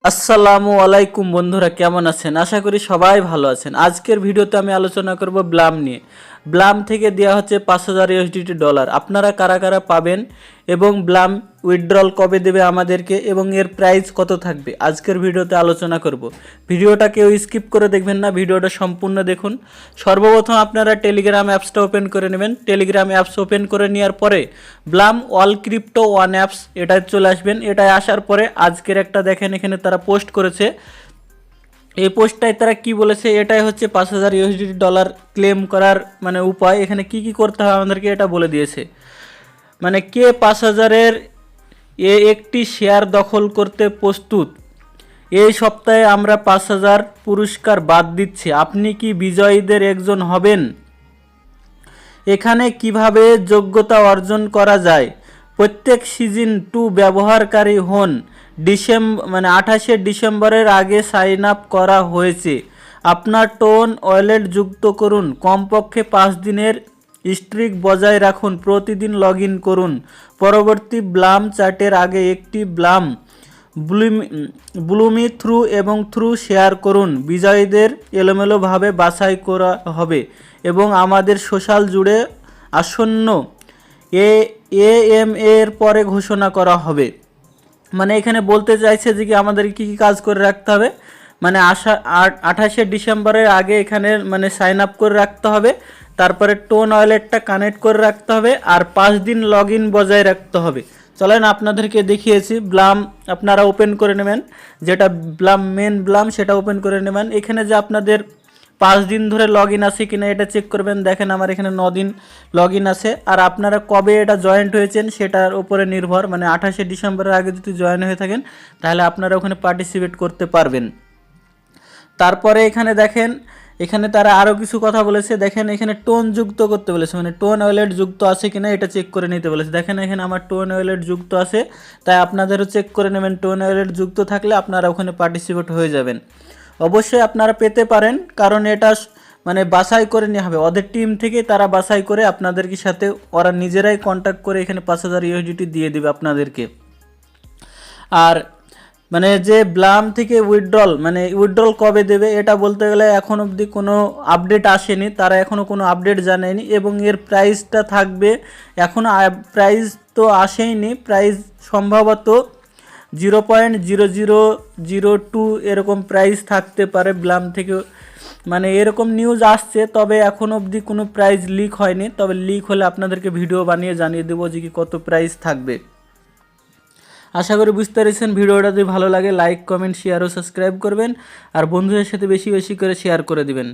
আসসালামু আলাইকুম বন্ধুরা, কেমন আছেন? আশা করি সবাই ভালো আছেন। আজকের ভিডিওতে আমি আলোচনা করব ব্লাম নিয়ে। ব্লাম থেকে দেওয়া হচ্ছে 5000 ইউএসডিটি ডলার। আপনারা কারা কারা পাবেন এবং ব্লাম উইথড্রল কবে দেবে আমাদেরকে এবং এর প্রাইস কত থাকবে আজকের ভিডিওতে আলোচনা করব। ভিডিওটা কেউ স্কিপ করে দেখবেন না, ভিডিওটা সম্পূর্ণ দেখুন। সর্বপ্রথম আপনারা টেলিগ্রাম অ্যাপসটা ওপেন করে নেবেন। টেলিগ্রাম অ্যাপস ওপেন করে নেওয়ার পরে Blum all crypto one apps এটায় চলে আসবেন। এটায় আসার পরে আজকের একটা দেখেন এখানে তারা পোস্ট করেছে। এই পোস্টটায় তারা কি বলেছে, এটাই হচ্ছে 5000 ইউএসডি ডলার ক্লেম করার উপায়। এখানে কি কি করতে হবে আমাদেরকে এটা বলে দিয়েছে। কে 5000-এর একটি শেয়ার দখল করতে প্রস্তুত। এই সপ্তাহে আমরা 5000 পুরস্কার বাদ দিচ্ছি, আপনি কি বিজয়ীদের একজন হবেন? এখানে কিভাবে যোগ্যতা অর্জন করা যায়। প্রত্যেক সিজন 2 ব্যবহারকারী হন। 28শে ডিসেম্বরের আগে সাইন আপ করা হয়েছে। আপনার টোন ওয়ালেট যুক্ত করুন, কমপক্ষে 5 দিনের স্ট্রিক বজায় রাখুন, প্রতিদিন লগ ইন করুন। পরবর্তী ব্লাম চার্টের আগে একটি ব্লাম ব্লুমি থ্রু এবং থ্রু শেয়ার করুন। বিজয়ীদের এলোমেলোভাবে বাছাই করা হবে এবং আমাদের সোশ্যাল জুড়ে আসন্ন এএমএর পরে ঘোষণা করা হবে। এখানে বলতে চাইছে যে কি আমাদের কি কি কাজ করে রাখতে হবে। 28শে ডিসেম্বরের আগে এখানে সাইন আপ করে রাখতে হবে, তারপরে টোন ওয়ালেটটা কানেক্ট করে রাখতে হবে, আর 5 দিন লগ ইন বজায় রাখতে হবে। চলেন আপনাদেরকে দেখিয়েছি। ব্লাম আপনারা ওপেন করে নেবেন, যেটা মেন ব্লাম সেটা ওপেন করে নেবেন। এখানে যে আপনাদের 5 দিন ধরে লগ ইন আছে কিনা এটা চেক করবেন। দেখেন আমার এখানে 9 দিন লগ ইন আছে। আর আপনারা কবে এটা জয়েন্ট হয়েছেন সেটার উপরে নির্ভর, 28শে ডিসেম্বরের আগে যদি জয়েন হয়ে থাকেন তাহলে আপনারা ওখানে পার্টিসিপেট করতে পারবেন। তারপরে এখানে দেখেন, এখানে তারা আরও কিছু কথা বলেছে। দেখেন এখানে টোন যুক্ত করতে বলেছে, টোন ওয়ালেট যুক্ত আছে কিনা এটা চেক করে নিতে বলেছে। দেখেন এখানে আমার টোন ওয়ালেট যুক্ত আছে, তাই আপনাদেরও চেক করে নেবেন। টোন ওয়ালেট যুক্ত থাকলে আপনারা ওখানে পার্টিসিপেট হয়ে যাবেন। অবশ্যই আপনারা পেতে পারেন, কারণ এটা বাছাই করে নেওয়া হবে ওদের টিম থেকে। তারা বাছাই করে আপনাদেরকে সাথে ওরা নিজেরাই কন্ট্যাক্ট করে এখানে 5000 ইউএসডিটি দিয়ে দেবে আপনাদেরকে। আর যে ব্লাম থেকে উইথড্রল কবে দেবে এটা বলতে গেলে এখন অবধি কোনো আপডেট আসেনি, তারা এখনও কোনো আপডেট জানায়নি। এবং এর প্রাইসটা থাকবে, এখনও প্রাইস তো আসেইনি, প্রাইস সম্ভবত 0.0002 এরকম প্রাইস থাকতে পারে ব্লাম থেকে। এরকম নিউজ আসছে, তবে এখন অবধি কোনো প্রাইস লিক হয়নি। তবে লিক হলে আপনাদেরকে ভিডিও বানিয়ে জানিয়ে দেবো যে কি কত প্রাইস থাকবে। আশা করি বুঝতে পেরেছেন। ভিডিওটা যদি ভালো লাগে লাইক, কমেন্ট, শেয়ার ও সাবস্ক্রাইব করবেন, আর বন্ধুদের সাথে বেশি বেশি করে শেয়ার করে দিবেন।